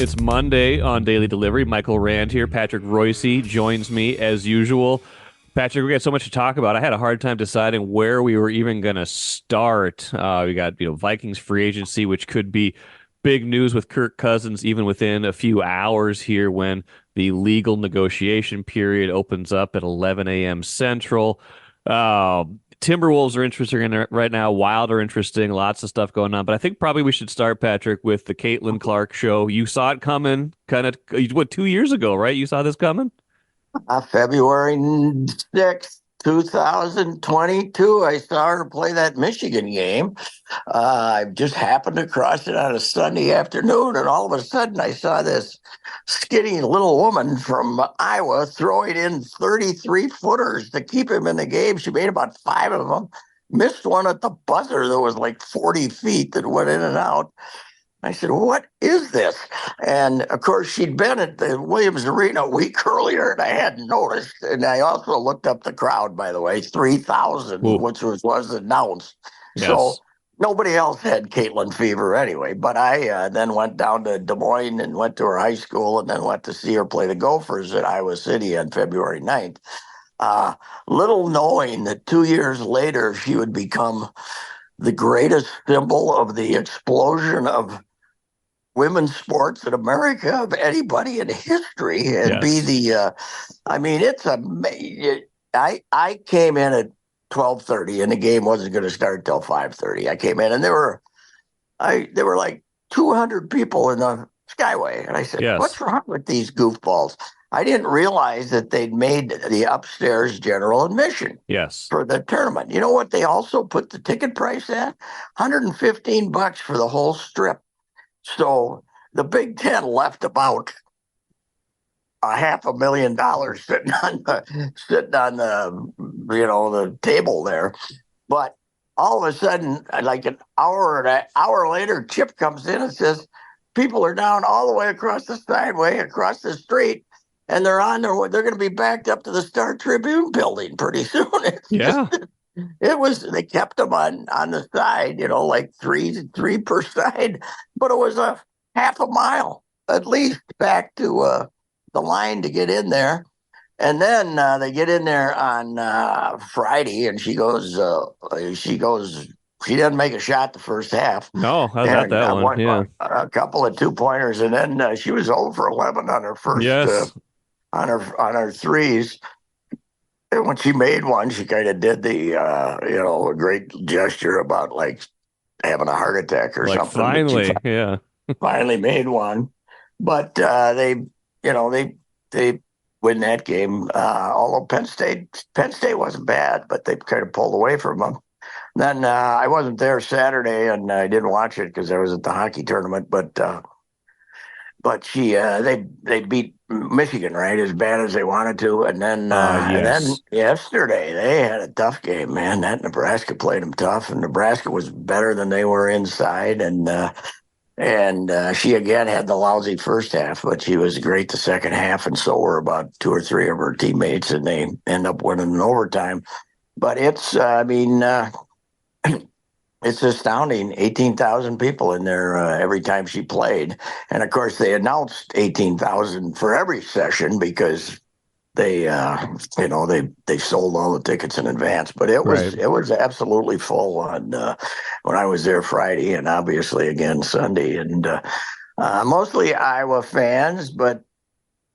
It's Monday on Daily Delivery. Michael Rand here. Patrick Reusse joins me as usual. Patrick, we got so much to talk about. I had a hard time deciding where we were even going to start. We got, Vikings free agency, which could be big news with Kirk Cousins even within a few hours here when the legal negotiation period opens up at 11 a.m. Central. Uh, Timberwolves are interesting in it right now. Wild are interesting. Lots of stuff going on. But I think probably we should start, Patrick, with the Caitlin Clark show. You saw it coming kind of, 2 years ago, right? You saw this coming? February 6th, 2022, I saw her play that Michigan game. I just happened to cross it on a Sunday afternoon, and all of a sudden I saw this skinny little woman from Iowa throwing in 33 footers to keep him in the game. She made about five of them, missed one at the buzzer that was like 40 feet that went in and out. I said, "What is this?" And of course, she'd been at the Williams Arena a week earlier, and I hadn't noticed. And I also looked up the crowd, by the way, 3,000, Ooh, which was announced. So yes. nobody else had Caitlin fever anyway. But I then went down to Des Moines and went to her high school, and then went to see her play the Gophers at Iowa City on February 9th. Uh, Little knowing that 2 years later she would become the greatest symbol of the explosion of women's sports in America of anybody in history and be Yes. I mean, it's amazing. I came in at 12:30 and the game wasn't going to start till 5:30. I came in and there were like 200 people in the Skyway, and I said, Yes. "What's wrong with these goofballs?" I didn't realize that they'd made the upstairs general admission Yes. for the tournament. You know what they also put the ticket price at? $115 for the whole strip. So the Big Ten left about a $500,000 sitting on the table there. But all of a sudden, like an hour later, Chip comes in and says, "People are down all the way across the sideway, across the street, and they're going to be backed up to the Star Tribune building pretty soon." Yeah. They kept them on the side, like three per side, but it was a half a mile at least back to the line to get in there. And then they get in there on Friday, and she doesn't make a shot the first half, No, how's about and that one? Yeah. a couple of 2 pointers, and then she was 0 for 11 on her first Yes. on her threes. And when she made one, she kind of did a great gesture about like having a heart attack or Like something. But she finally. Yeah. finally made one. But they win that game. Although Penn State wasn't bad, but they kind of pulled away from them. Then I wasn't there Saturday, and I didn't watch it because I was at the hockey tournament. But they beat Michigan, right, as bad as they wanted to, and then Yes. yesterday they had a tough game, man. That Nebraska played them tough, and Nebraska was better than they were inside, and she again had the lousy first half, but she was great the second half, and so were about two or three of her teammates, and they end up winning in overtime. But it's astounding. 18,000 people in there every time she played. And of course, they announced 18,000 for every session because they sold all the tickets in advance. But it Right. was it was absolutely full on when I was there Friday, and obviously again Sunday. And mostly Iowa fans, but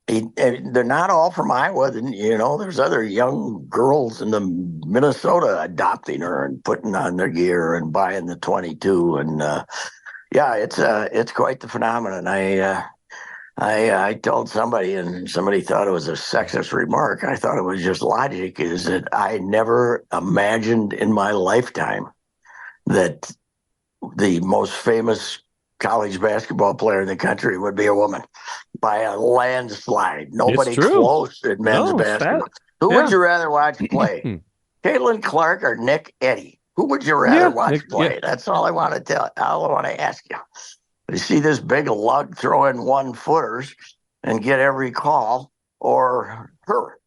they're not all from Iowa. There's other young girls in the Minnesota adopting her and putting on their gear and buying the 22. And yeah, it's quite the phenomenon. I told somebody, and somebody thought it was a sexist remark. I thought it was just logic. Is that I never imagined in my lifetime that the most famous college basketball player in the country would be a woman by a landslide. It's Nobody true. close in men's No, it's basketball. fat. Who would Yeah. you rather watch play? Caitlin Clark or Nick Eddy? Who would you rather Yeah. watch Yeah. play? That's all I want to tell. All I want to ask you. You see this big lug throw in 1 footers and get every call, or her.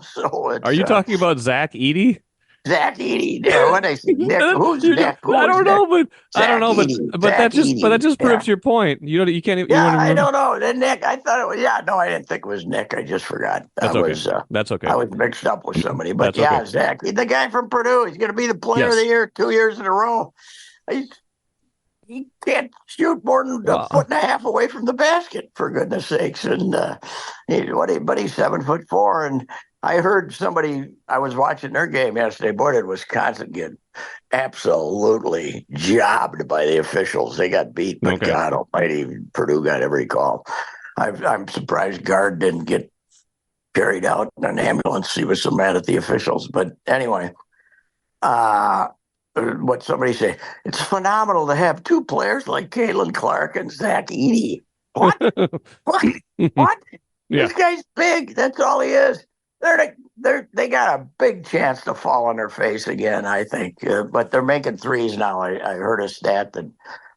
So Are it's you talking about Zach Edey? Zach Eady. What I say? Nick? Who's Nick? Who I was don't Nick? know, but I don't Zach know, Eady. but Zach that Eady. just Yeah. proves your point. You can't you Yeah, want to I remember. don't know. Then Nick, I thought it was. Yeah, no, I didn't think it was Nick. I just forgot. That's okay. That's okay. I was mixed up with somebody. But That's okay. yeah, Zach, the guy from Purdue. He's going to be the Player of the Yes. Year 2 years in a row. He's, he can't shoot more than a foot Well, and a half away from the basket, for goodness sakes. And but he's 7'4". And I heard somebody. I was watching their game yesterday. Boy, did Wisconsin get absolutely jobbed by the officials. They got beat, but okay. God Almighty, Purdue got every call. I'm surprised Guard didn't get carried out in an ambulance. He was so mad at the officials. But anyway, what somebody say? It's phenomenal to have two players like Caitlin Clark and Zach Eady. What? What? What? Yeah. This guy's big. That's all he is. They got a big chance to fall on their face again, I think. But they're making threes now. I heard a stat that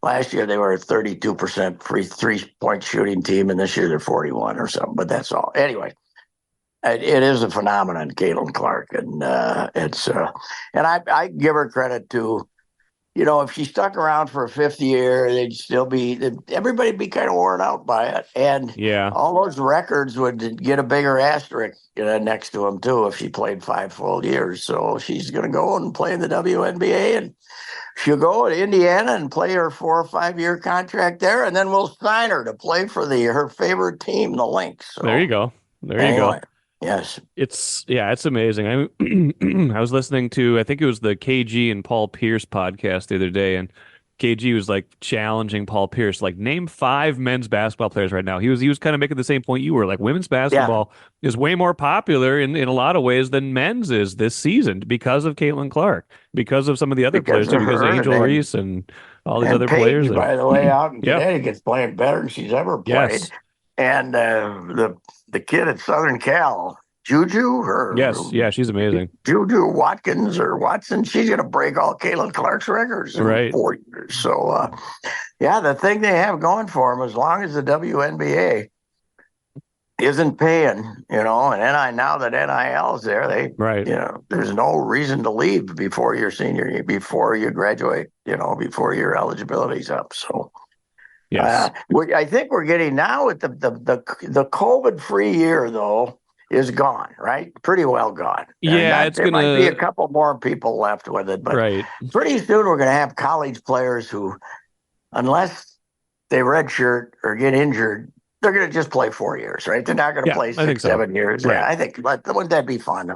last year they were a 32% free 3-point shooting team, and this year they're 41 or something. But that's all. Anyway, it is a phenomenon, Caitlin Clark, and and I give her credit too. If she stuck around for a fifth year, everybody'd be kind of worn out by it, and Yeah. all those records would get a bigger asterisk next to them too if she played 5 full years. So she's going to go and play in the WNBA, and she'll go to Indiana and play her 4 or 5 year contract there, and then we'll sign her to play for her favorite team, the Lynx. So There you go. There you go. anyway, yes. It's amazing. I was listening to, I think it was the KG and Paul Pierce podcast the other day, and KG was like challenging Paul Pierce, like name 5 men's basketball players right now. He was kind of making the same point you were, like women's Yeah, basketball is way more popular in a lot of ways than men's is this season because of Caitlin Clark, because of some of the other players because too, of because of her Angel Reese and all these and other players. Paige, by the way, out in Yeah. Connecticut's playing better than she's ever played. Yes. And the kid at Southern Cal, Juju, Yes. Yeah. She's amazing. Juju Watkins or Watson, she's going to break all Caitlin Clark's records in Right. 4 years. So, yeah, the thing they have going for them, as long as the WNBA isn't paying, and now that NIL is there, Right. there's no reason to leave before your senior, before you graduate, before your eligibility's up. So, Yes. I think we're getting now with the COVID-free year though is gone, right? Pretty well gone. Yeah. There might be a couple more people left with it, but right. pretty soon we're going to have college players who, unless they redshirt or get injured, they're going to just play 4 years, right? They're not going to play 6, 7 years. Right. Yeah, I think. Wouldn't that be fun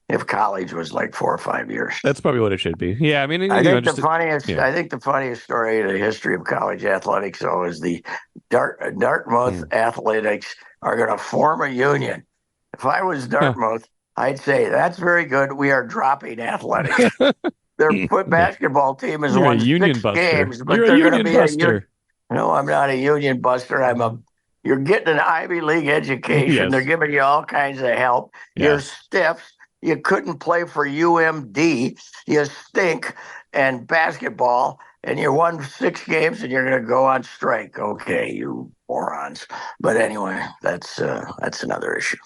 if college was like 4 or 5 years? That's probably what it should be. Yeah, I mean, I think the funniest story in the history of college athletics, though, is the Dartmouth athletics are going to form a union. If I was Dartmouth, I'd say that's very good. We are dropping athletics. Their basketball team has won 6 games, but they're going to be a union. No, I'm not a union buster. You're getting an Ivy League education. Yes. They're giving you all kinds of help. Yeah. You're stiffs. You couldn't play for UMD. You stink. And basketball. And you won 6 games, and you're going to go on strike. Okay, you morons. But anyway, that's another issue.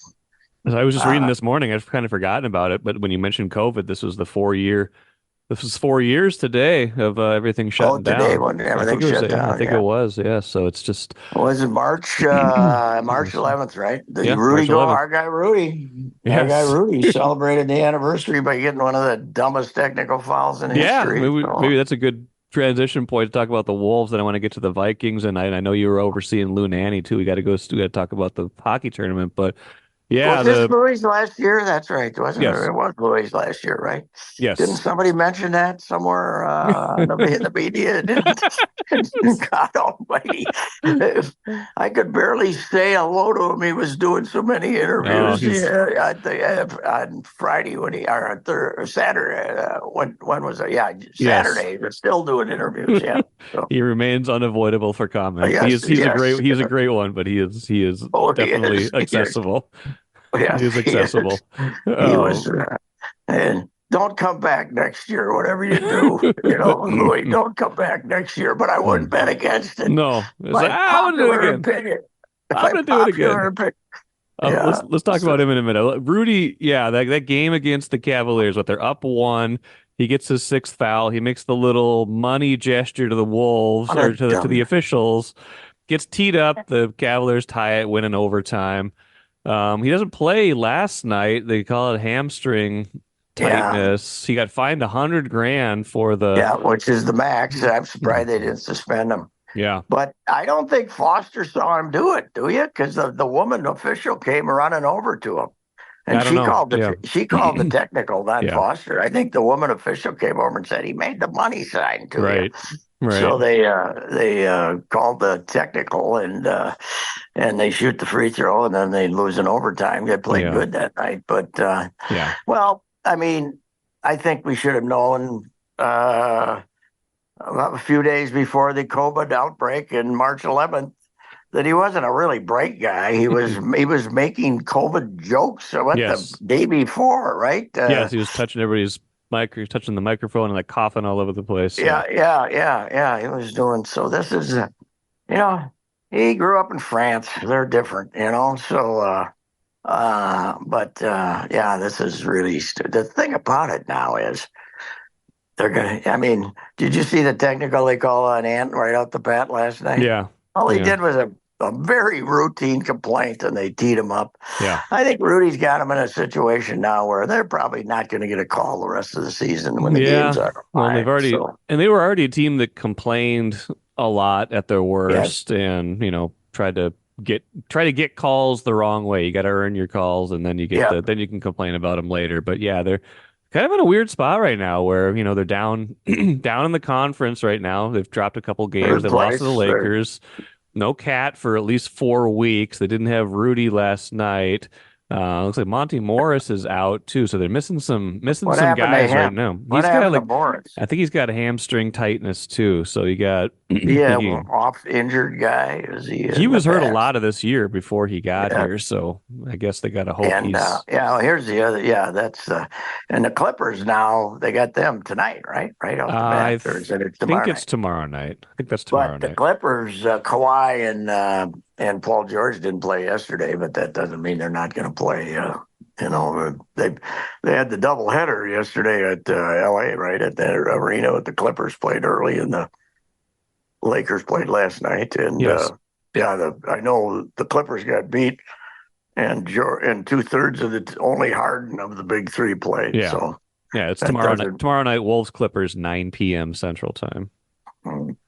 I was just reading this morning. I've kind of forgotten about it, but when you mentioned COVID, this was 4 years today of everything shutting down. Today when everything shut down. I think it was. Yeah. So it's just. Was it March 11th, right? Our guy Rudy. Yes. Our guy Rudy celebrated the anniversary by getting one of the dumbest technical fouls in history. Maybe that's a good transition point to talk about the Wolves. And I want to get to the Vikings. And I know you were overseeing Lou Nanne too. We got to talk about the hockey tournament, but. Yeah, was this Louis last year? That's right. It was Louis last year, right? Yes. Didn't somebody mention that somewhere in the media? God almighty. I could barely say hello to him. He was doing so many interviews. On Friday or Saturday. When was it? Yeah, Saturday. Yes. But still doing interviews. Yeah. So. He remains unavoidable for comment. He's a great one, but he is definitely accessible. Yeah, he is accessible. He was, and don't come back next year, whatever you do. Louis, don't come back next year. But I wouldn't bet against it. No, I'm going to do it again. Yeah. Let's talk about him in a minute. Rudy, yeah, that game against the Cavaliers, what they're up one. He gets his sixth foul. He makes the little money gesture to the Wolves What or a to the dumb. officials. Gets teed up. The Cavaliers tie it, win in overtime. He doesn't play last night. They call it hamstring Yeah. tightness. He got fined 100 grand for the. Yeah, which is the max. I'm surprised they didn't suspend him. Yeah, But I don't think Foster saw him do it, do you? Because the woman official came running over to him, and I don't know. Yeah, she called the technical, not yeah, Foster. I think the woman official came over and said he made the money sign to you. right, right. So they called the technical and they shoot the free throw and then they lose in overtime. They played Yeah, good that night, but yeah. well, I mean, I think we should have known. A few days before the COVID outbreak in March 11th that he wasn't a really bright guy. He was making COVID jokes. What the Yes. day before, right? Yes, he was touching everybody's mic, he was touching the microphone and like coughing all over the place. Yeah. Yeah. He was doing so. This is, you know, he grew up in France. They're different, you know. So, but yeah, this is really the thing about it now is they're gonna. I mean, did you see the technical they call on Ant right out the bat last night? Yeah. All he Yeah. did was a very routine complaint, and they teed him up. Yeah. I think Rudy's got him in a situation now where they're probably not going to get a call the rest of the season when the games Yeah. are Well, live. So they were already a team that complained a lot at their yes, worst and, try to get calls the wrong way. You got to earn your calls and then yeah, then you can complain about them later. But yeah, they're kind of in a weird spot right now where, they're down, down in the conference right now. They've dropped a couple games. third They lost to the place. Or, Lakers. No Cat for at least 4 weeks. They didn't have Rudy last night. Looks like Monty Morris is out too, so they're missing what some happened to guys right him? now. What happened to Morris? I think he's got a hamstring tightness too. So you got Yeah, well, off injured guy. Is he he in the was hurt a back? lot of this year before he got Yeah, here. So I guess they got to hope and he's. yeah, well, here's the other. Yeah, that's and the Clippers now they got them tonight, right? Right off the bat, I or is it think tomorrow it's night? tomorrow night. I think that's tomorrow But the night. Clippers, Kawhi and Paul George didn't play yesterday, but that doesn't mean they're not going to play. They had the doubleheader yesterday at L.A. right at that arena. With the Clippers played early and the Lakers played last night, and Yes. yeah, I know the Clippers got beat, and two-thirds of only Harden of the big three played. Yeah. So Yeah. It's that tomorrow night. doesn't. Tomorrow night, Wolves Clippers 9 p.m. Central Time.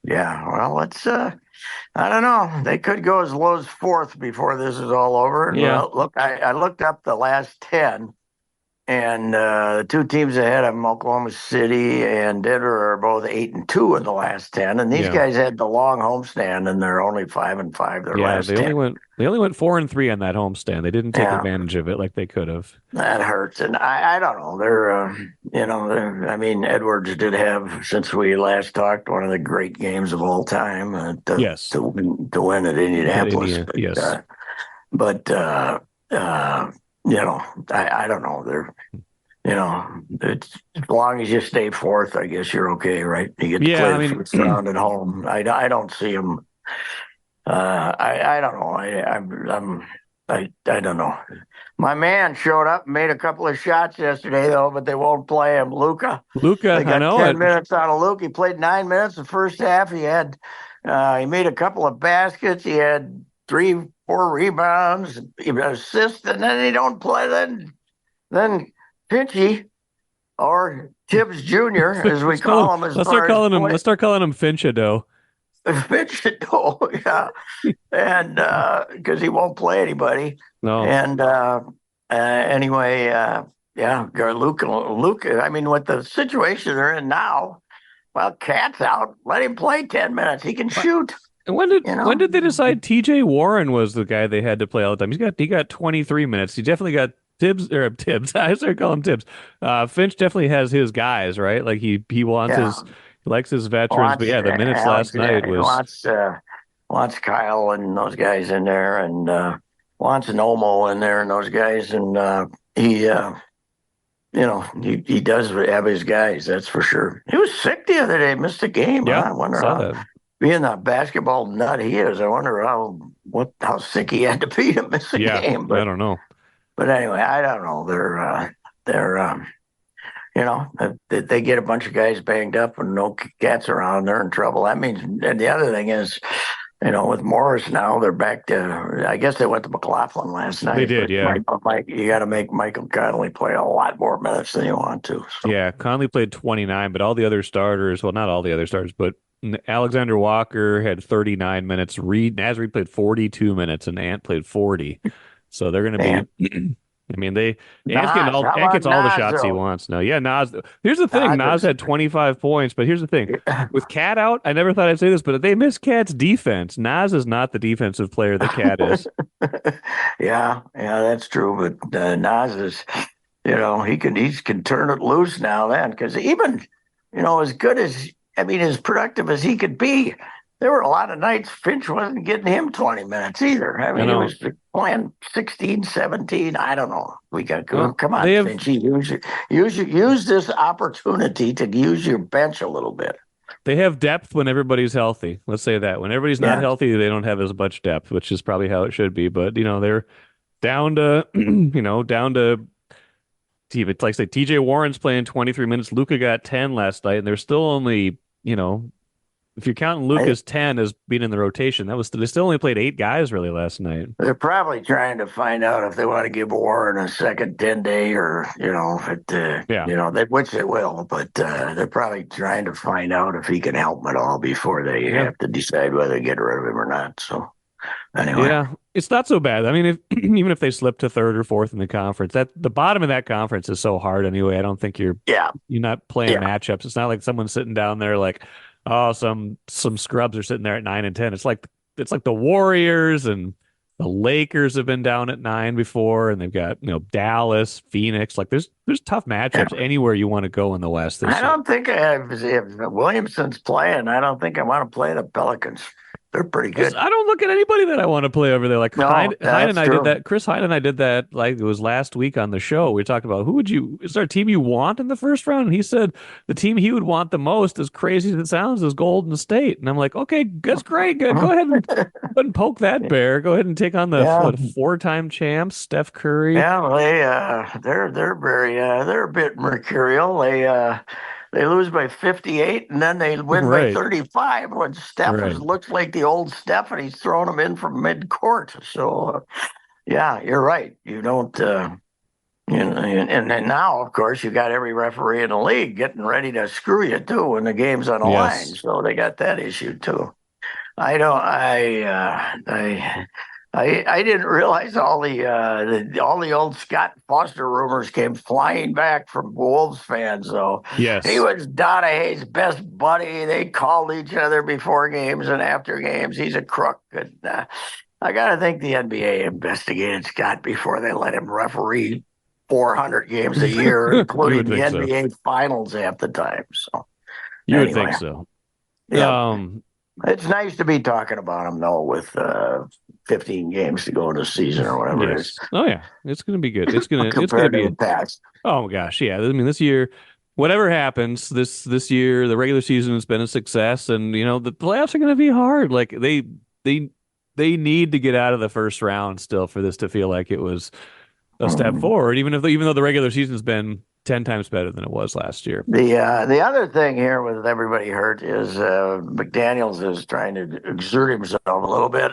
Yeah, well, it's I don't know. They could go as low as fourth before this is all over. And Yeah. look, I looked up the last 10, and the two teams ahead of them, Oklahoma City and Denver, are both 8-2 in the last 10. And these Yeah. guys had the long homestand, and they're only 5-5 their Yeah, last 10. they only went 4-3 on that homestand. They didn't take Yeah, advantage of it like they could have. that hurts. And I don't know. I mean, Edwards did have, since we last talked, one of the great games of all time Yes. to win at Indianapolis. Yes. But I don't know. It's, as long as you stay fourth, I guess you're okay, right? You get to Yeah, I play the mean, first round at home. I don't see them. I don't know. I don't know. My man showed up and made a couple of shots yesterday, though, but they won't play him. Luca. Luca, They I got know 10 it. minutes out of Luke. He played 9 minutes the first half. He made a couple of baskets. He had 3-4 rebounds, assists, and then he don't play. Then Pinchy or Tibbs Jr., as we call him, Let's start calling him. Let's start calling him Finchado. Finchado, yeah, and because he won't play anybody. No. And anyway, yeah, Luca. I mean, with the situation they're in now, well, Cat's out. Let him play 10 minutes. He can shoot. And You know, when did they decide T.J. Warren was the guy they had to play all the time? He got 23 minutes. He definitely got Tibbs. I started calling him Tibbs. Finch definitely has his guys, right? Like he wants yeah. he likes his veterans. But yeah, the minutes last night was wants Kyle and those guys in there, and wants Nomo in there and those guys, and he does have his guys. That's for sure. He was sick the other day. Missed a game. yeah. Huh? I wonder Saw how. that. Being that basketball nut he is, I wonder how how sick he had to be to miss a Yeah, game. I But don't know. anyway, I don't know. They're they get a bunch of guys banged up and no cats around, they're in trouble. That means, and the other thing is, with Morris now, they're back to, I guess they went to McLaughlin last They night, did, but yeah. You got to make Michael Connolly play a lot more minutes than you want to. So, Yeah, Conley played 29, but all the other starters, well, not all the other starters, but Alexander Walker had 39 minutes. Nasri played 42 minutes, and Ant played 40. So they're going to man, be. I mean, Nas, how Ant about gets all the Nas shots he though? wants now. Yeah, Nas. Here's the thing: Nas Nas had 25 points, but here's the thing: with Cat out, I never thought I'd say this, but they miss Cat's defense. Nas is not the defensive player that Cat is. yeah, that's true. But Nas is, he can turn it loose now then, because even, as good as, I mean, as productive as he could be, there were a lot of nights Finch wasn't getting him 20 minutes either. I I mean, he know. was playing 16, 17. I don't know. We got to Well, come they on, have Finch. Use this opportunity to use your bench a little bit. They have depth when everybody's healthy. Let's say that. When everybody's not Yeah. healthy, they don't have as much depth, which is probably how it should be. But, they're down to, down to, it's like say TJ Warren's playing 23 minutes. Luca got 10 last night, and they're still only, if you're counting I, Luca's 10 as being in the rotation, they still only played 8 guys really last night. They're probably trying to find out if they want to give Warren a second 10-day or, Yeah. which they will, but they're probably trying to find out if he can help them at all before they Yeah. have to decide whether to get rid of him or not. So, anyway. Yeah, it's not so bad. I mean, even if they slip to third or fourth in the conference, that the bottom of that conference is so hard anyway. I don't think Yeah. you're not playing Yeah. matchups. It's not like someone's sitting down there like, oh, some scrubs are sitting there at 9 and 10. It's like the Warriors and the Lakers have been down at 9 before, and they've got Dallas, Phoenix. Like there's tough Yeah. matchups anywhere you want to go in the West this I year. don't think if Williamson's playing, I don't think I want to play the Pelicans. They're pretty good. I don't look at anybody that I want to play over there. Like No, Hein and that's I did true. that. Chris Hein and I did that like it was last week on the show. We talked about is there a team you want in the first round? And he said the team he would want the most, as crazy as it sounds, is Golden State. And I'm like, okay, that's great. Go ahead and poke that bear. Go ahead and take on the Yeah. four-time champs, Steph Curry. Yeah, well, they're very they're a bit mercurial. They lose by 58 and then they win by Right, 35 when Steph right. looks like the old Steph and he's throwing them in from mid-court. So yeah, you're right. You don't and then now of course you got every referee in the league getting ready to screw you too when the game's on the line. Yes. So they got that issue too. I don't. I didn't realize all the old Scott Foster rumors came flying back from Wolves fans. So he Yes. was Donahay's best buddy. They called each other before games and after games. He's a crook. And I got to think the NBA investigated Scott before they let him referee 400 games a year, You including would the think so. NBA finals half the time. So You would anyway, think so. yeah. Um, It's nice to be talking about them though, with 15 games to go in the season or whatever it is, yes. Oh yeah. It's gonna be good. It's gonna compared to be the past. Oh my gosh, yeah. I mean, this year, whatever happens, this year, the regular season has been a success, and the playoffs are going to be hard. Like they they need to get out of the first round still for this to feel like it was a step Mhm. forward. Even though the regular season's been 10 times better than it was last year. The other thing here with everybody hurt is McDaniels is trying to exert himself a little bit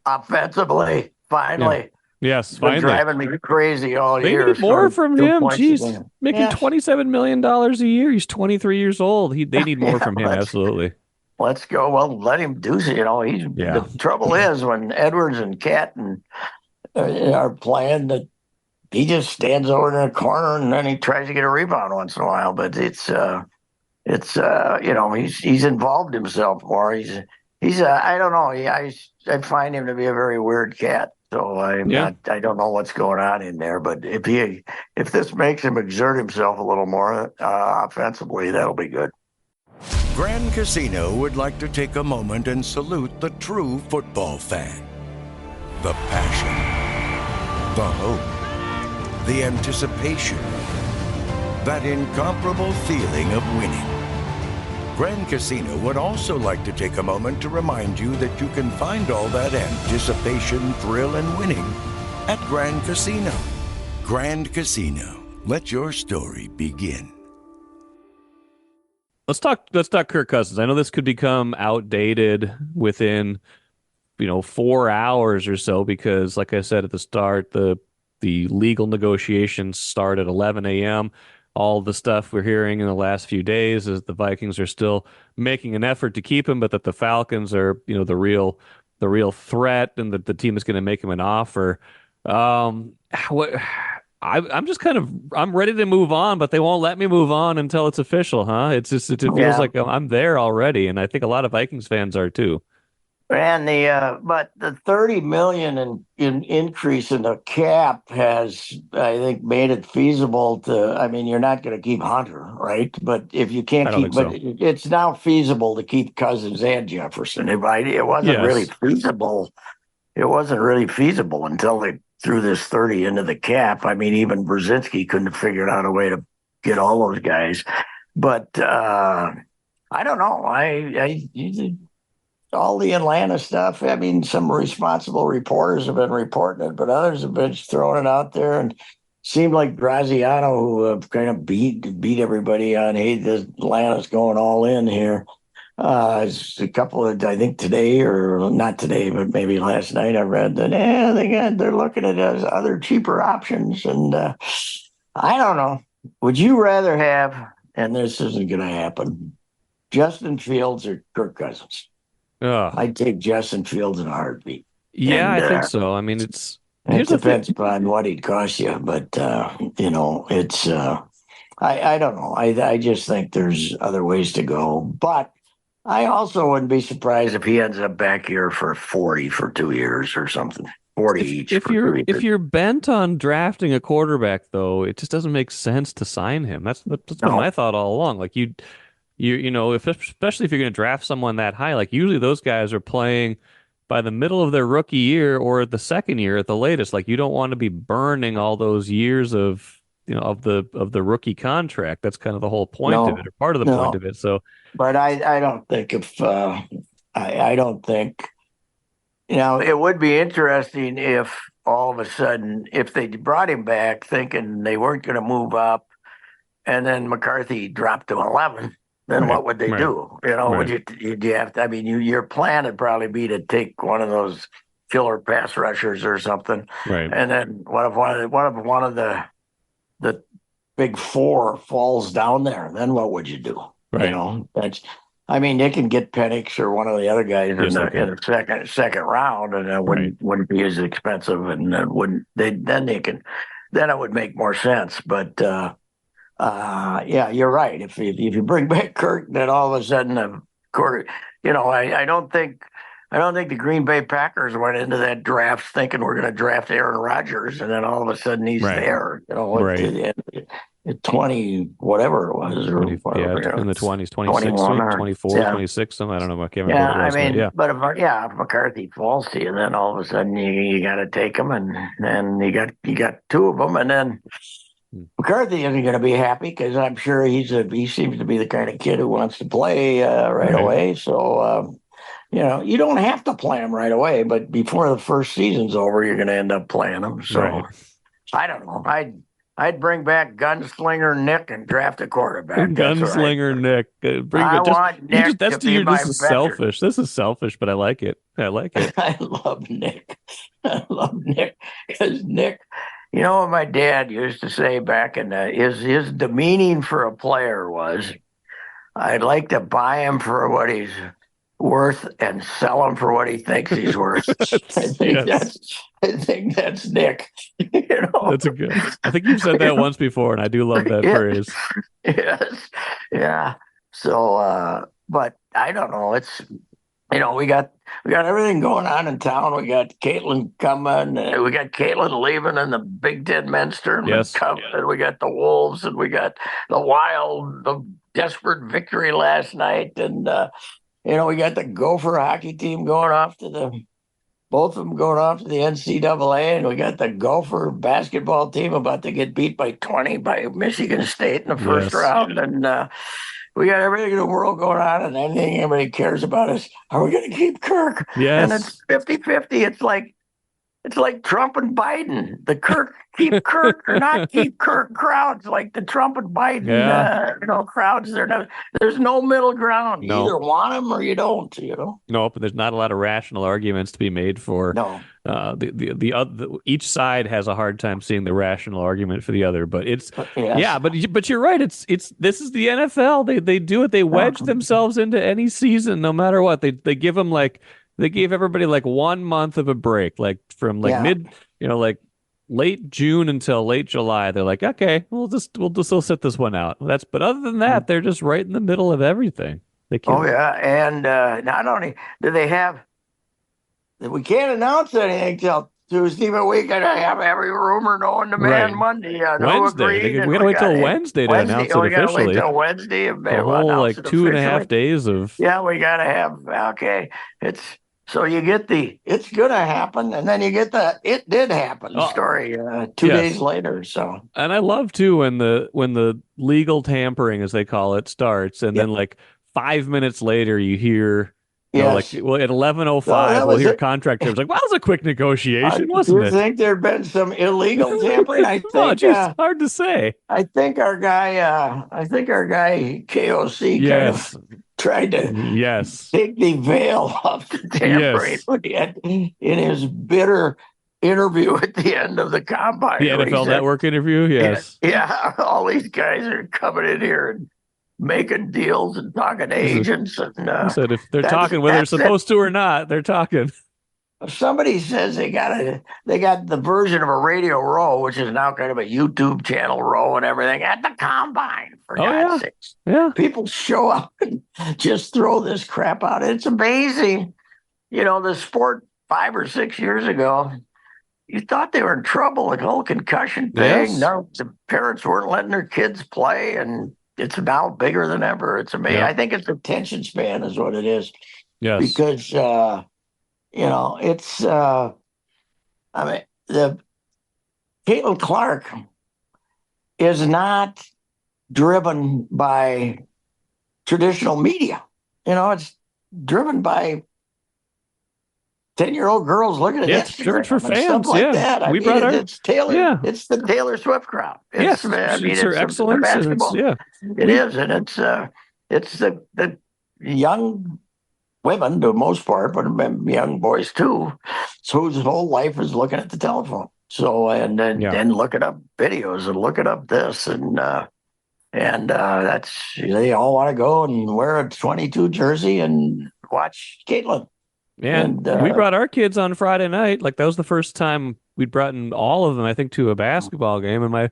offensively. Yeah. Finally, Yes, it's been finally. driving me crazy all They year. need more Scoring from 2 him. points a Jeez, game. making Yeah, $27 million a year. He's 23 years old. They need more yeah. from him. Absolutely. Let's go. Well, let him do it. Yeah. The trouble is when Edwards and Cat and are playing that he just stands over in the corner and then he tries to get a rebound once in a while. But he's involved himself more. He's I don't know. I find him to be a very weird cat. So Yeah. I don't know what's going on in there. But if this makes him exert himself a little more offensively, that'll be good. Grand Casino would like to take a moment and salute the true football fan. The passion, the hope, the anticipation, that incomparable feeling of winning. Grand Casino would also like to take a moment to remind you that you can find all that anticipation, thrill, and winning at Grand Casino. Grand Casino. Let your story begin. Let's talk Kirk Cousins. I know this could become outdated within 4 hours or so because, like I said at the start, the legal negotiations start at 11 a.m. All the stuff we're hearing in the last few days is the Vikings are still making an effort to keep him, but that the Falcons are, the real threat, and that the team is going to make him an offer. What I'm just I'm ready to move on, but they won't let me move on until it's official, huh? It feels like I'm there already, and I think a lot of Vikings fans are too. And but the 30 million in increase in the cap has, I think, made it feasible to. I mean, you're not going to keep Hunter, right? But if you can't I don't keep, think but so. it's now feasible to keep Cousins and Jefferson. It wasn't really Yes. feasible. It wasn't really feasible until they threw this 30 into the cap. I mean, even Brzezinski couldn't have figured out a way to get all those guys. But I don't know. All the Atlanta stuff. I mean, some responsible reporters have been reporting it, but others have been just throwing it out there. And seemed like Graziano, who kind of beat everybody on, hey, this Atlanta's going all in here. A couple of, I think today, or not today, but maybe last night, I read that they're looking at other cheaper options. And I don't know. Would you rather have, and this isn't going to happen, Justin Fields or Kirk Cousins? Ugh. I'd take Justin Fields in a heartbeat. Yeah, And I think so. I mean, it here's the thing. depends upon what he'd cost you, but it's I don't know. I just think there's other ways to go. But I also wouldn't be surprised if he ends up back here for 40 for 2 years or something. 40 each If for 2 years. if you're bent on drafting a quarterback, though, it just doesn't make sense to sign him. That's been my No, thought all along. Like especially if you're going to draft someone that high, like usually those guys are playing by the middle of their rookie year or the second year at the latest. Like you don't want to be burning all those years of of the rookie contract. That's kind of the whole point of no, it, or part of the point no. of it. So But I don't think if I don't think it would be interesting if all of a sudden if they brought him back thinking they weren't going to move up and then McCarthy dropped to 11, then right, what would they right, do? Would right, you have to, I mean, your plan would probably be to take one of those killer pass rushers or something. right, And then what if one of the big four falls down there? Then what would you do? right. I mean, they can get Penix or one of the other guys Yes, they in can. the second round, and it Right. wouldn't be as expensive, and it wouldn't they then they can then it would make more sense. But yeah, you're right. If you bring back Kirk, then all of a sudden a quarter, I don't think the Green Bay Packers went into that draft thinking we're going to draft Aaron Rodgers, and then all of a sudden he's Right. there. Right. At 20, whatever it was, or 20, yeah, whatever, in the 20s, 26, 21 or 24, yeah. 26, something. I don't know. I can't remember Yeah, what it I was, but mean, yeah. but if McCarthy falls to you, then all of a sudden you got to take him, and you got two of them, and then McCarthy isn't going to be happy because I'm sure he seems to be the kind of kid who wants to play right away. So you don't have to play him right away, but before the first season's over, you're going to end up playing him. So Right. I don't know. I'd bring back Gunslinger Nick and draft a quarterback. That's right. Gunslinger Nick. Bring I it. Just want you Nick just that's to be my this is veteran. selfish. This is selfish, but I like it. I like it. I love Nick. I love Nick because Nick. You know what my dad used to say back in his demeaning for a player was, "I'd like to buy him for what he's worth and sell him for what he thinks he's worth." Yes. I think that's Nick. That's a good. I think you've said that once before, and I do love that Yeah. phrase. Yes, yeah. So, but I don't know. It's we got everything going on in town. We got Caitlin coming. We got Caitlin leaving in the Big Ten men's tournament. Yes. Coming, and we got the Wolves, and we got the Wild, the desperate victory last night, and we got the Gopher hockey team both of them going off to the NCAA, and we got the Gopher basketball team about to get beat by 20 by Michigan State in the first Yes. round, and we got everything in the world going on, and anything anybody cares about is, are we going to keep Kirk? Yes. And it's 50-50. It's like Trump and Biden. The keep Kirk or not keep Kirk crowds, like the Trump and Biden, crowds. There's no middle ground. You either want them or you don't. Nope. There's not a lot of rational arguments to be made for. No. Each side has a hard time seeing the rational argument for the other. But it's yes. But you're right. This is the NFL. They do it. They wedge themselves into any season, no matter what. They give them They gave everybody like 1 month of a break, like from like late June until late July. They're like, okay, we'll sit this one out. But other than that, they're just right in the middle of everything. And not only do they have, we can't announce anything till Tuesday, but we gotta have every rumor known to man Monday. Wednesday. We gotta wait till Wednesday to announce it officially. We gotta wait till Wednesday. A whole like 2.5 days of. Yeah, we gotta have. Okay, so you get it's gonna happen, and then you get the it did happen story 2 days later. So, and I love too when the legal tampering, as they call it, starts, and then like 5 minutes later you hear. At 11:05, we'll hear contract terms. Like, well, that was a quick negotiation, wasn't it? Do you think there'd been some illegal tampering? I think. Hard to say. I think our guy KOC kind of tried to take the veil off the tampering in his bitter interview at the end of the combine. The NFL Network interview, yes. Yeah, all these guys are coming in here and making deals and talking to agents. And said if they're talking whether they're supposed to or not, they're talking. Somebody says they got the version of a Radio Row, which is now kind of a YouTube channel row and everything, at the combine, for God's sakes. Yeah. People show up and just throw this crap out. It's amazing. The sport 5 or 6 years ago, you thought they were in trouble, the whole concussion thing. Yes. No, the parents weren't letting their kids play, and it's now bigger than ever. It's amazing. Yeah. I think it's attention span is what it is. Yes. Because, it's, the Caitlin Clark is not driven by traditional media. It's driven by 10-year-old girls looking at Instagram. It's driven for fans. Stuff like that. It's Taylor. Yeah. It's the Taylor Swift crowd. It's her excellence. Basketball. It is, and it's the young women, to the most part, but young boys too, whose whole life is looking at the telephone. So and then looking up videos and looking up this and that's, they all want to go and wear a 22 jersey and watch Caitlin. And we brought our kids on Friday night. Like, that was the first time we'd brought in all of them, I think, to a basketball game. And my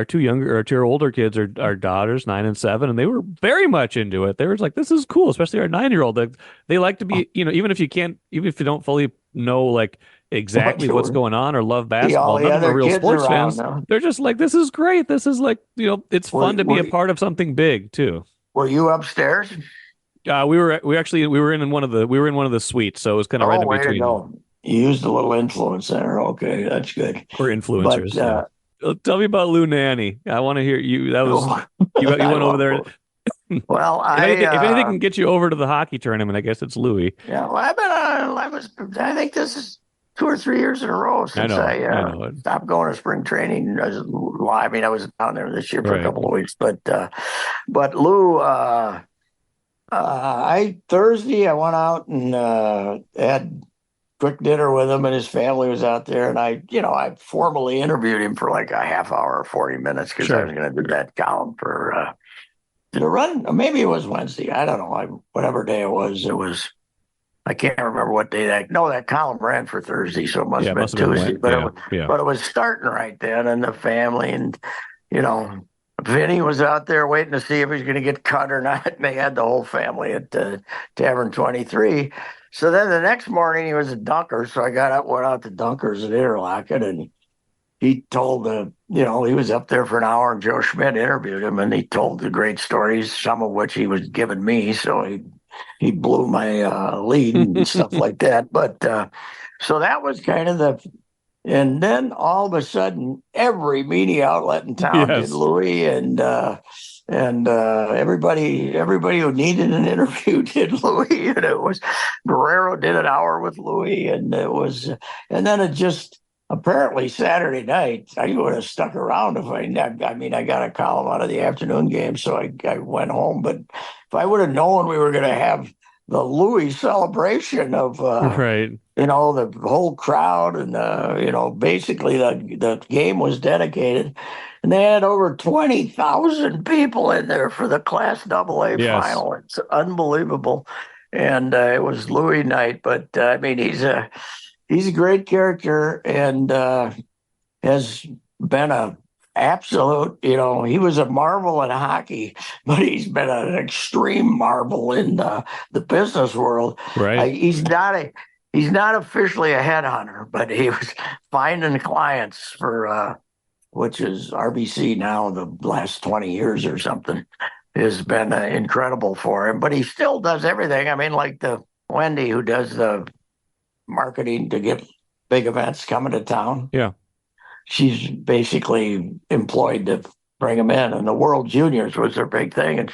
two older kids are daughters, 9 and 7, and they were very much into it. They were like, "This is cool," especially our 9-year-old. They like to be, even if you don't fully know like exactly what's going on or love basketball, none of them are real sports fans. Now. They're just like, "This is great. This is like, it's fun to be a part of something big too." Were you upstairs? We were in one of the suites, so it was kind of right in between. You used a little influence there. Okay, that's good. Or influencers. But, tell me about Lou Nanne. I want to hear you. That was you went over there. Well, if anything can get you over to the hockey tournament, I guess it's Louis. Yeah, well, I think this is 2 or 3 years in a row since I stopped going to spring training. I was down there this year for a couple of weeks, but Lou. Thursday I went out and had quick dinner with him, and his family was out there, and I formally interviewed him for like a half hour or 40 minutes because I was going to do that column for did it run? Maybe it was Wednesday. I don't know. Whatever day it was. I can't remember what day that column ran for Thursday, so it must have been Tuesday. But it was starting right then, and the family and Vinny was out there waiting to see if he was going to get cut or not. And they had the whole family at Tavern 23. So then the next morning he was at Dunkers. So I got up, went out to Dunkers at Interlochen, and he told he was up there for an hour, and Joe Schmidt interviewed him, and he told the great stories, some of which he was giving me. So he blew my lead and stuff like that. But so that was kind of and then all of a sudden, every media outlet in town did Louis, and And everybody who needed an interview did Louis, and it was Guerrero did an hour with Louis, and and then it just apparently Saturday night I would have stuck around if I mean I got a column out of the afternoon game, so I went home. But if I would have known we were going to have the Louis celebration of Right. the whole crowd, and basically the game was dedicated. And they had over 20,000 people in there for the Class AA Yes. final. It's unbelievable. And it was Louis night. But I mean, he's a great character, and has been a absolute, he was a marvel in hockey, but he's been an extreme marvel in the business world. Right. He's not officially a headhunter, but he was finding clients for which is RBC now, the last 20 years or something, has been incredible for him. But he still does everything. I mean, like the Wendy, who does the marketing to get big events coming to town. Yeah. She's basically employed to bring them in. And the World Juniors was their big thing.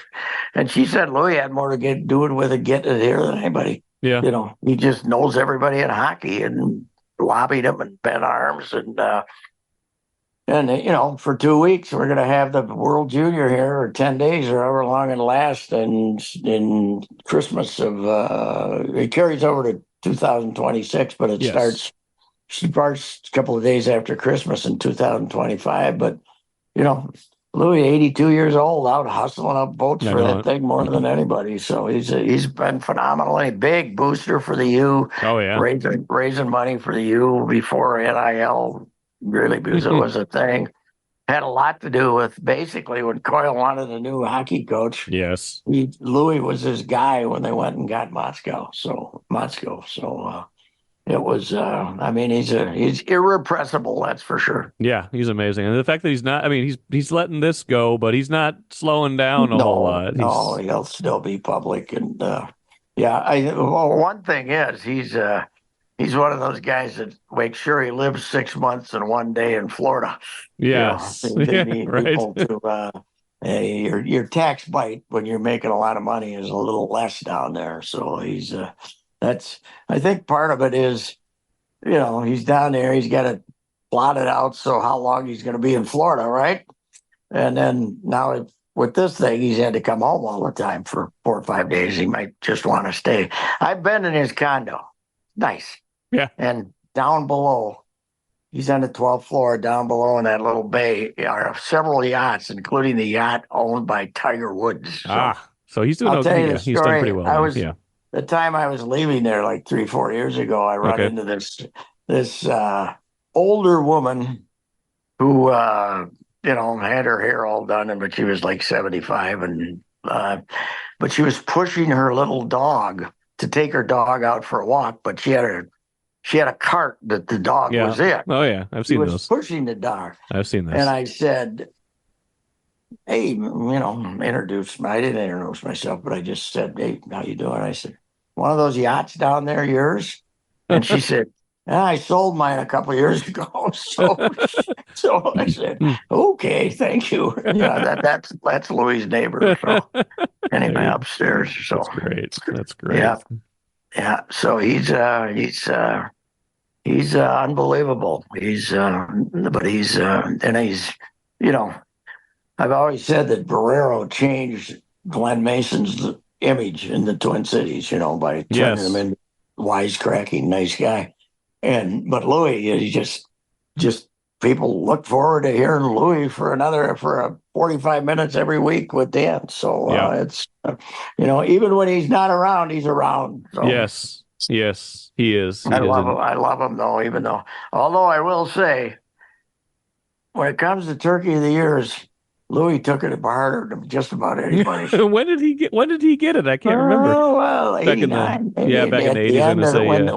And she said Louis had more to do with it getting it here than anybody. Yeah. He just knows everybody in hockey and lobbied them and bent arms. And for 2 weeks, we're going to have the World Junior here, or 10 days, or however long it lasts. And in Christmas it carries over to 2026, but it starts a couple of days after Christmas in 2025. But, Louis, 82 years old, out hustling up votes for that thing more than anybody. So he's been phenomenal. A big booster for the U. Oh, yeah. Raising money for the U before NIL, really, because it was a thing. Had a lot to do with basically when Coyle wanted a new hockey coach. Yes. Louis was his guy when they went and got Motzko. So it was, he's irrepressible, that's for sure. Yeah, he's amazing. And the fact that he's not, I mean, he's letting this go, but he's not slowing down a whole lot. No, he'll still be public. And one thing is, he's one of those guys that makes sure he lives 6 months and 1 day in Florida. Yes. They need right. people to, your tax bite when you're making a lot of money is a little less down there. So I think part of it is, he's down there. He's got to plot it out. So how long he's going to be in Florida, right? And then now with this thing, he's had to come home all the time for 4 or 5 days. He might just want to stay. I've been in his condo. Nice. Yeah. And down below, he's on the 12th floor. Down below in that little bay are several yachts, including the yacht owned by Tiger Woods. So he's doing okay. He's done pretty well. The time I was leaving there, like 3-4 years ago, I run into this older woman who had her hair all done, but she was like 75, and but she was pushing her little dog to take her dog out for a walk, but she had a cart that the dog was in. Oh yeah, I've seen those. She was pushing the dog. I've seen those. And I said, "Hey, I didn't introduce myself, but I just said, 'Hey, how you doing?' I said, 'One of those yachts down there, yours?' And she said, 'I sold mine a couple of years ago.' So I said, 'Okay, thank you.' That's Louis' neighbor. So anyway, upstairs. So that's great. That's great. Yeah. So he's unbelievable. I've always said that Guerrero changed Glenn Mason's image in the Twin Cities, by turning him into wisecracking, nice guy. But Louis, he just people look forward to hearing Louis for 45 minutes every week with Dan. So it's even when he's not around, he's around. So. Yes, he is. I love him though. Although I will say, when it comes to Turkey of the Years, Louis took it harder than just about anybody. When did he get it? I can't remember. Oh well, 89. Back in the 80s.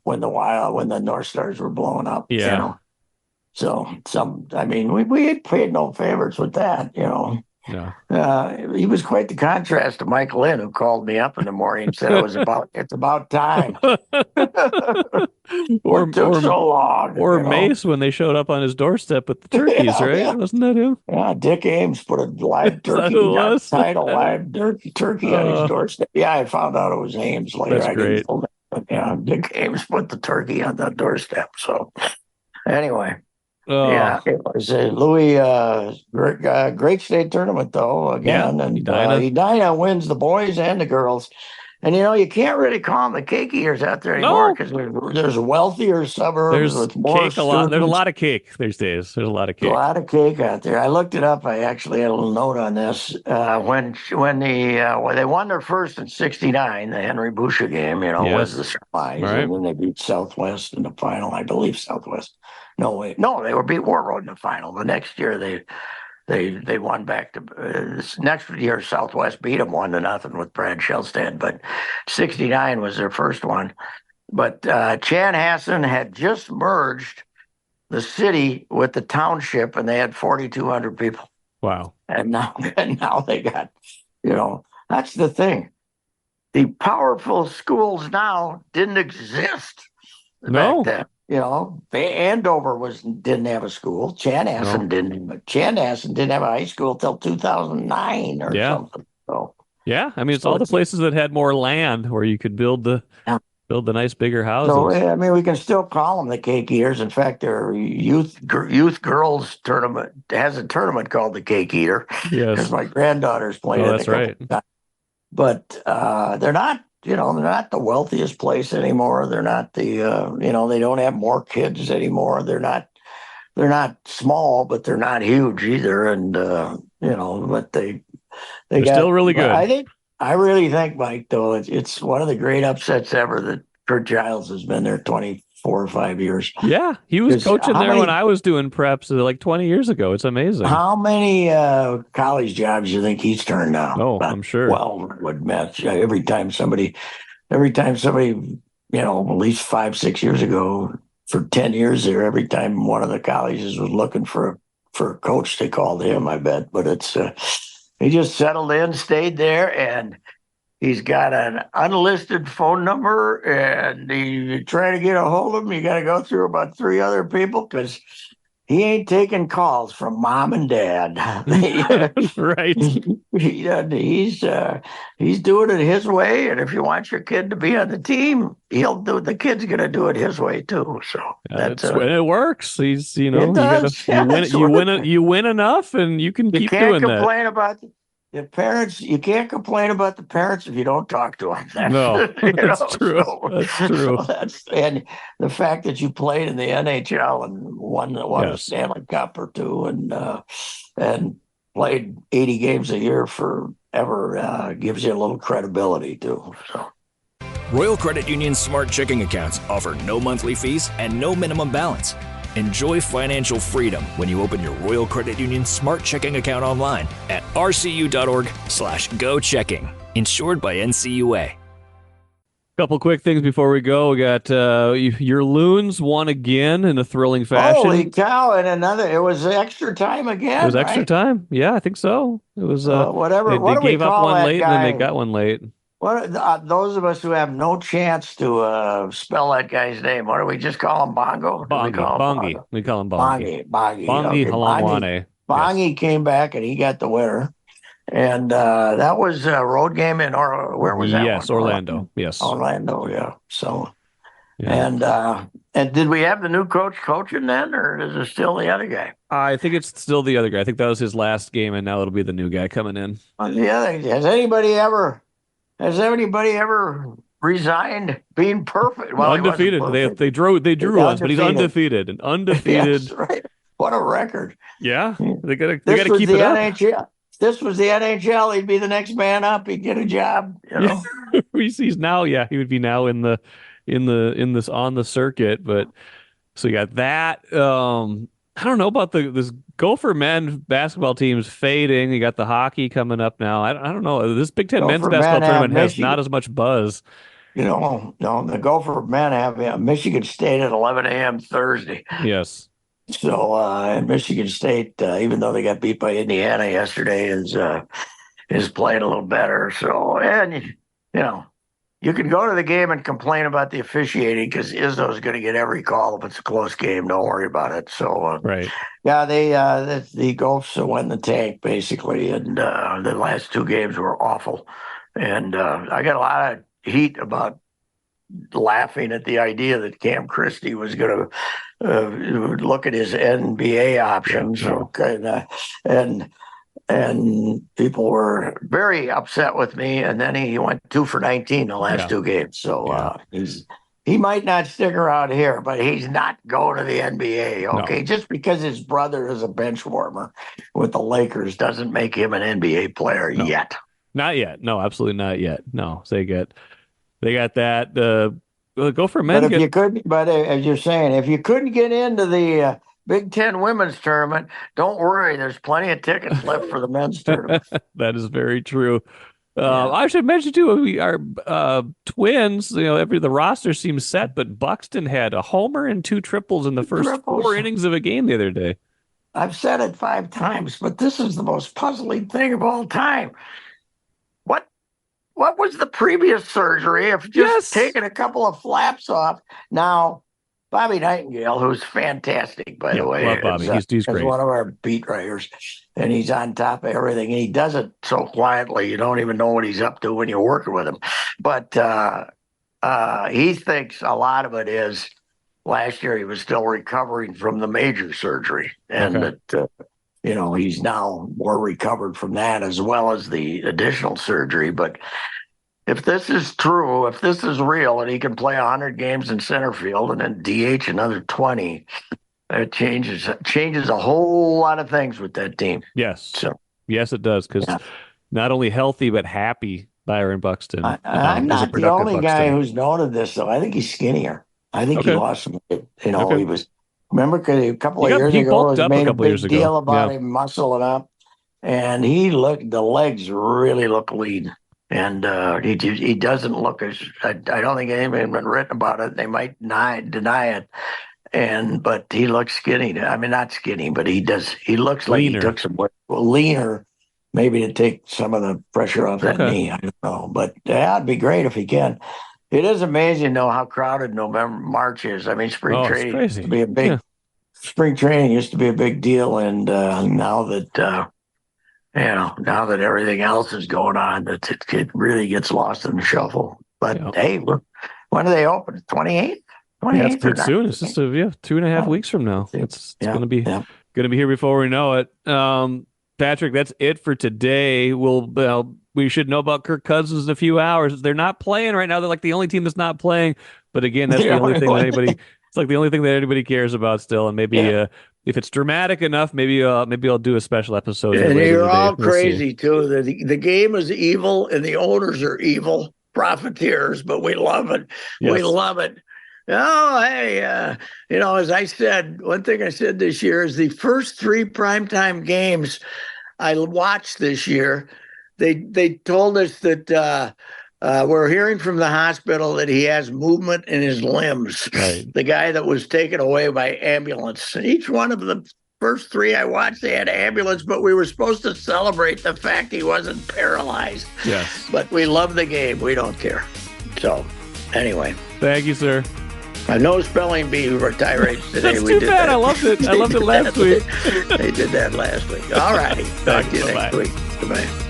When the North Stars were blowing up. Yeah. So we had paid no favors with that. No. He was quite the contrast to Mike Lynn, who called me up in the morning and said it's about time. or What took so long? or Mace when they showed up on his doorstep with the turkeys, right? Yeah. Wasn't that him? Yeah, Dick Ames put a live Is that turkey, who it got was? the title live turkey on his doorstep. Yeah, I found out it was Ames later. That's I didn't great. know that. But, yeah, Dick Ames put the turkey on the doorstep. So anyway, yeah, Oh, it was Louis. Great state tournament though yeah. again, and Edina. Edina wins the boys and the girls. And you can't really call them the cake eaters out there anymore No, because there's wealthier suburbs there's with more cake a lot. There's a students. lot of cake these days. There's a lot of A cake. lot of cake out there. I looked it up. I actually had a little note on this. When they won their first in '69, the Henry Boucher game, was the Yes. surprise, Right. and then they beat Southwest in the final. I believe Southwest. No, wait, no, they were beat War Road in the final. The next year they won back to next year Southwest beat them 1-0 with Brad Shellstad, but '69 was their first one. But Chanhassen had just merged the city with the township, and they had 4,200 people. Wow. And now they got, that's the thing. The powerful schools now didn't exist back No. then. Andover didn't have a school. Chanhassen didn't have a high school till 2009 or something. So Yeah. I mean, it's all the places that had more land where you could build the nice bigger houses. So I mean, we can still call them the Cake Eaters. In fact, their youth girls tournament has a tournament called the Cake Eater. Yes. Because my granddaughter's played it. That's right. But they're not. They're not the wealthiest place anymore. They're not the. They don't have more kids anymore. They're not. They're not small, but they're not huge either. And but they're still really good. I really think, Mike, though, it's one of the great upsets ever that Kurt Giles has been there 24 or 5 years. Yeah, he was coaching there when I was doing preps like 20 years ago. It's amazing. How many college jobs do you think he's turned down? Oh, I'm sure. Well, would match every time somebody, at least 5-6 years ago, for 10 years there, every time one of the colleges was looking for a coach, they called him, I bet. But it's he just settled in, stayed there, and he's got an unlisted phone number, and you try to get a hold of him, you got to go through about 3 other people because he ain't taking calls from mom and dad. Right. He's doing it his way, and if you want your kid to be on the team, the kid's going to do it his way too. So it works. He's it does. You win enough, and you can keep doing that. You can't complain about the parents. You can't complain about the parents if you don't talk to them. No, that's true. That's true. And the fact that you played in the NHL and won a Stanley Cup or 2, and played 80 games a year forever gives you a little credibility too. So. Royal Credit Union's Smart Checking accounts offer no monthly fees and no minimum balance. Enjoy financial freedom when you open your Royal Credit Union Smart Checking account online at rcu.org/go-checking. Insured by NCUA. Couple quick things before we go. We got your Loons won again in a thrilling fashion. Holy cow! And it was extra time again. It was extra time. Yeah, I think so. It was whatever. They gave up one late, and then they got one late. What those of us who have no chance to spell that guy's name? What do we just call him? Bongo? Bongi. We call him Bongi. Bongi. Halamwane. Bongi came back and he got the winner. And that was a road game in where was that? Yes, Orlando. Yes, Orlando. Yeah. So, and did we have the new coach coaching then, or is it still the other guy? I think it's still the other guy. I think that was his last game, and now it'll be the new guy coming in. Has anybody ever resigned being perfect? Well, undefeated. They drew us, but he's undefeated and undefeated. Yes, right. What a record! Yeah, they gotta keep it up. NHL. This was the NHL. He'd be the next man up. He'd get a job. He's now. Yeah, he would be now on the circuit. But so you got that. I don't know about this Gopher men basketball team's fading. You got the hockey coming up now. I don't know. This Big Ten men's basketball tournament has not as much buzz. No, the Gopher men have Michigan State at 11 a.m. Thursday. Yes. So Michigan State, even though they got beat by Indiana yesterday, is playing a little better. So, and you know, you can go to the game and complain about the officiating because Izzo's going to get every call if it's a close game. Don't worry about it. So, Right. yeah, the Gophers went in the tank basically, and the last two games were awful. And I got a lot of heat about laughing at the idea that Cam Christie was going to look at his NBA options. Yeah, no. And people were very upset with me. And then he went 2 for 19 the last two games. So he might not stick around here, but he's not going to the NBA. Okay, just because his brother is a bench warmer with the Lakers doesn't make him an NBA player yet. Not yet. No, absolutely not yet. No, they got that. Go for men. But if you couldn't, but as you're saying, if you couldn't get into the Big Ten women's tournament, don't worry. There's plenty of tickets left for the men's tournament. That is very true. I should mention too, our Twins. The roster seems set, but Buxton had a homer and 2 triples in the first 4 innings of a game the other day. I've said it 5 times, but this is the most puzzling thing of all time. What was the previous surgery? If just taking a couple of flaps off. Now, Bobby Nightingale, who's fantastic, by the way, love Bobby. He's great. He's one of our beat writers, and he's on top of everything. And he does it so quietly, you don't even know what he's up to when you're working with him. But he thinks a lot of it is last year he was still recovering from the major surgery, and that he's now more recovered from that as well as the additional surgery. But if this is true, if this is real, and he can play 100 games in center field and then DH another 20, it changes a whole lot of things with that team. Yes. Yes, it does, because not only healthy but happy Byron Buxton. I'm not the only guy who's noted this, though. I think he's skinnier. I think he lost some weight. He was. Remember, a couple of years ago, it was made a big deal about him muscling up, and the legs really look lean, and he doesn't look as. I don't think anybody's been written about it. They might deny it, but he looks skinny. I mean, not skinny, but he does. He looks like he took some weight, leaner, maybe to take some of the pressure off that knee. I don't know, but it'd be great if he can. It is amazing, though, how crowded March is. I mean, spring training used to be a big spring training used to be a big deal, and now that everything else is going on, it really gets lost in the shuffle. But hey, when do they open? 28th? Yeah, it's pretty soon. It's just 2.5 weeks from now. It's going to be here before we know it. Patrick, that's it for today. We should know about Kirk Cousins in a few hours. They're not playing right now. They're like the only team that's not playing. But again, that's the only thing that anybody. It's like the only thing that anybody cares about still. And maybe if it's dramatic enough, maybe I'll do a special episode. And you're all crazy too. The game is evil, and the owners are evil profiteers. But we love it. Yes. We love it. Oh, hey, as I said, one thing I said this year is the first 3 primetime games I watched this year. They told us that we're hearing from the hospital that he has movement in his limbs. Right. The guy that was taken away by ambulance. Each one of the first 3 I watched, they had ambulance, but we were supposed to celebrate the fact he wasn't paralyzed. Yes. But we love the game. We don't care. So, anyway. Thank you, sir. No spelling bee for tirades today. That's too bad. I loved it. I loved it last week. They did that last week. All righty. Talk to you next week. Goodbye.